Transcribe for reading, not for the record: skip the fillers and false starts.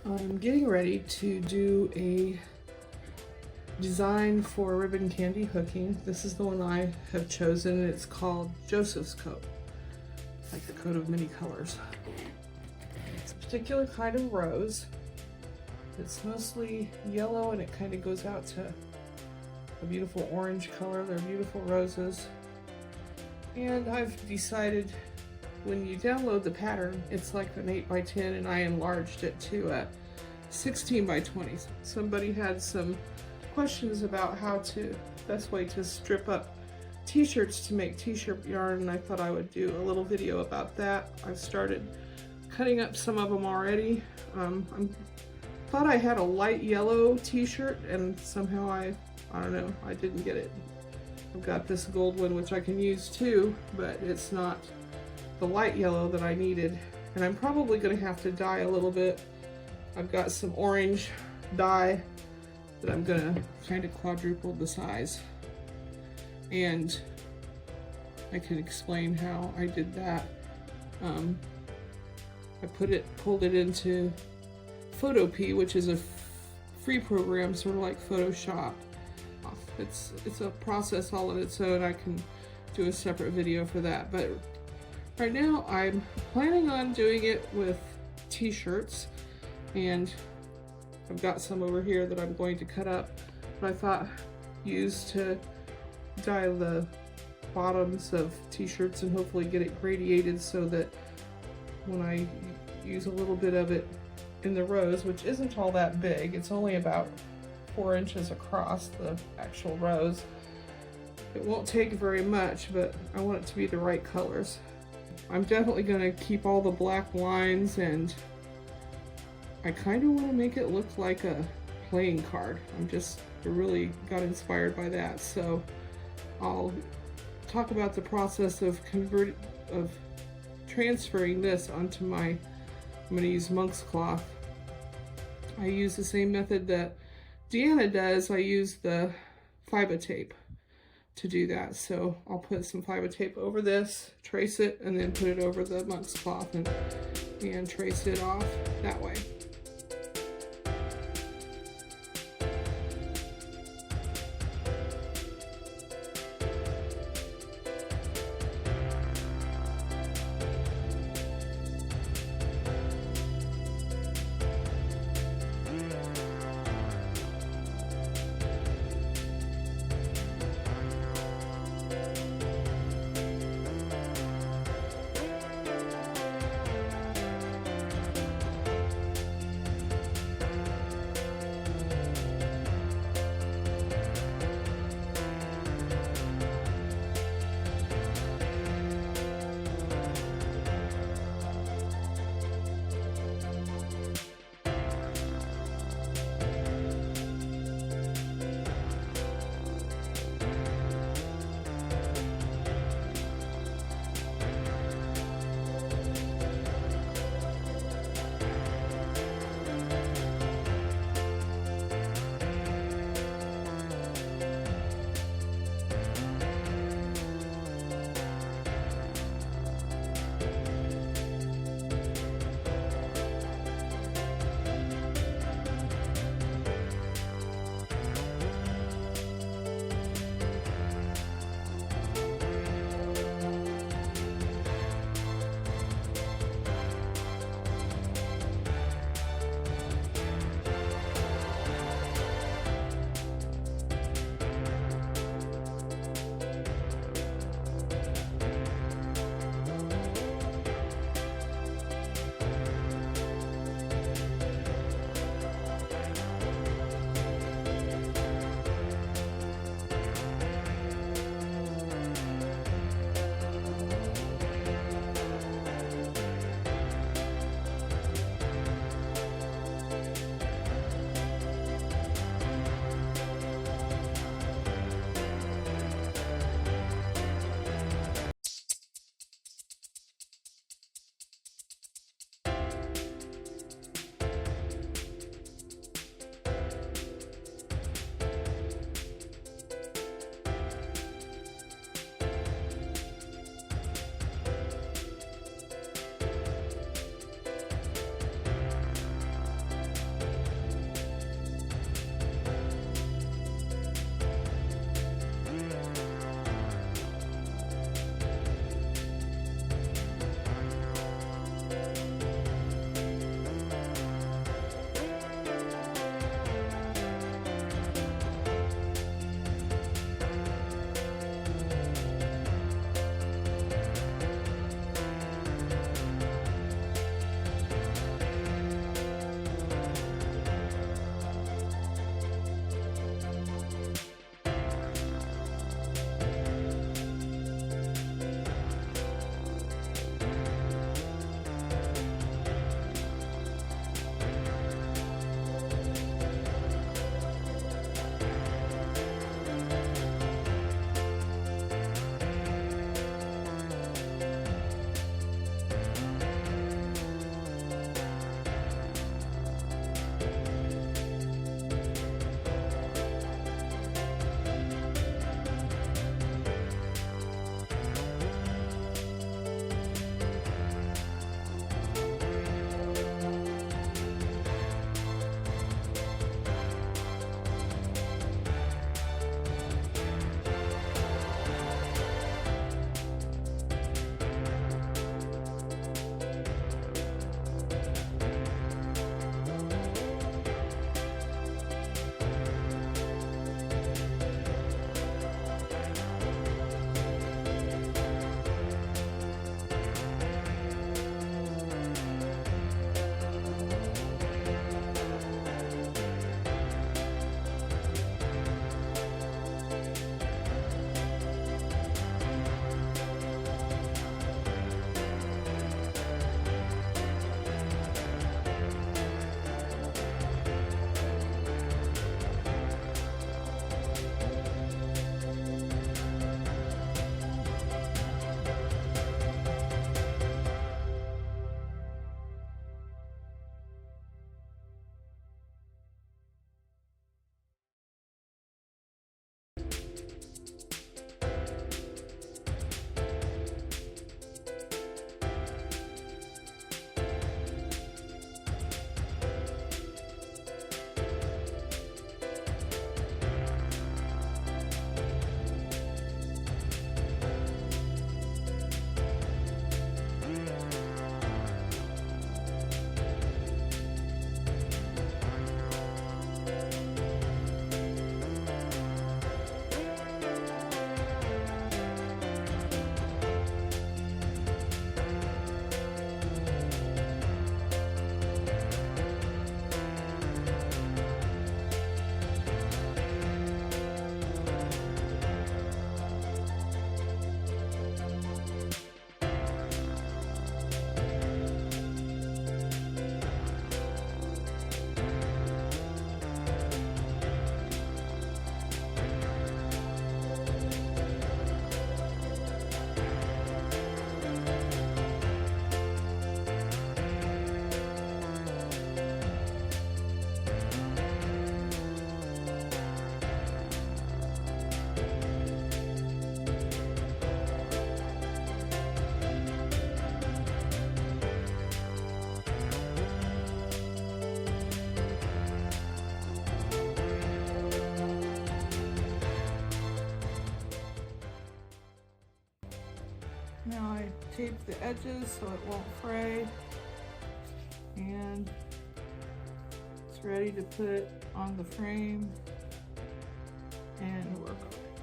I'm getting ready to do a design for ribbon candy hooking. This is the one I have chosen. It's called Joseph's Coat, like the coat of many colors. It's a particular kind of rose. It's mostly yellow and it kind of goes out to a beautiful orange color. They're beautiful roses. And I've decided when you download the pattern, it's like an 8x10 and I enlarged it to a 16x20. Somebody had some questions about how to, best way to strip up t-shirts to make t-shirt yarn, and I thought I would do a little video about that. I've started cutting up some of them already. I thought I had a light yellow t-shirt and somehow I don't know, I didn't get it. I've got this gold one which I can use too, but it's not the light yellow that I needed, and I'm probably going to have to dye a little bit. I've got some orange dye that I'm going to kind of quadruple the size, and I can explain how I did that. I pulled it into Photopea, which is a free program, sort of like Photoshop. It's a process all on its own. I can do a separate video for that, but right now I'm planning on doing it with t-shirts, and I've got some over here that I'm going to cut up, but I thought use to dye the bottoms of t-shirts and hopefully get it gradiated so that when I use a little bit of it in the rose, which isn't all that big, it's only about 4 inches across the actual rose. It won't take very much, but I want it to be the right colors. I'm definitely going to keep all the black lines, and I kind of want to make it look like a playing card. I really got inspired by that, so I'll talk about the process of transferring this onto I'm going to use monk's cloth. I use the same method that Deanna does. I use the fiber tape to do that. So I'll put some fiber tape over this, trace it, and then put it over the monk's cloth and trace it off that way. Now I tape the edges so it won't fray, and it's ready to put on the frame and work on it.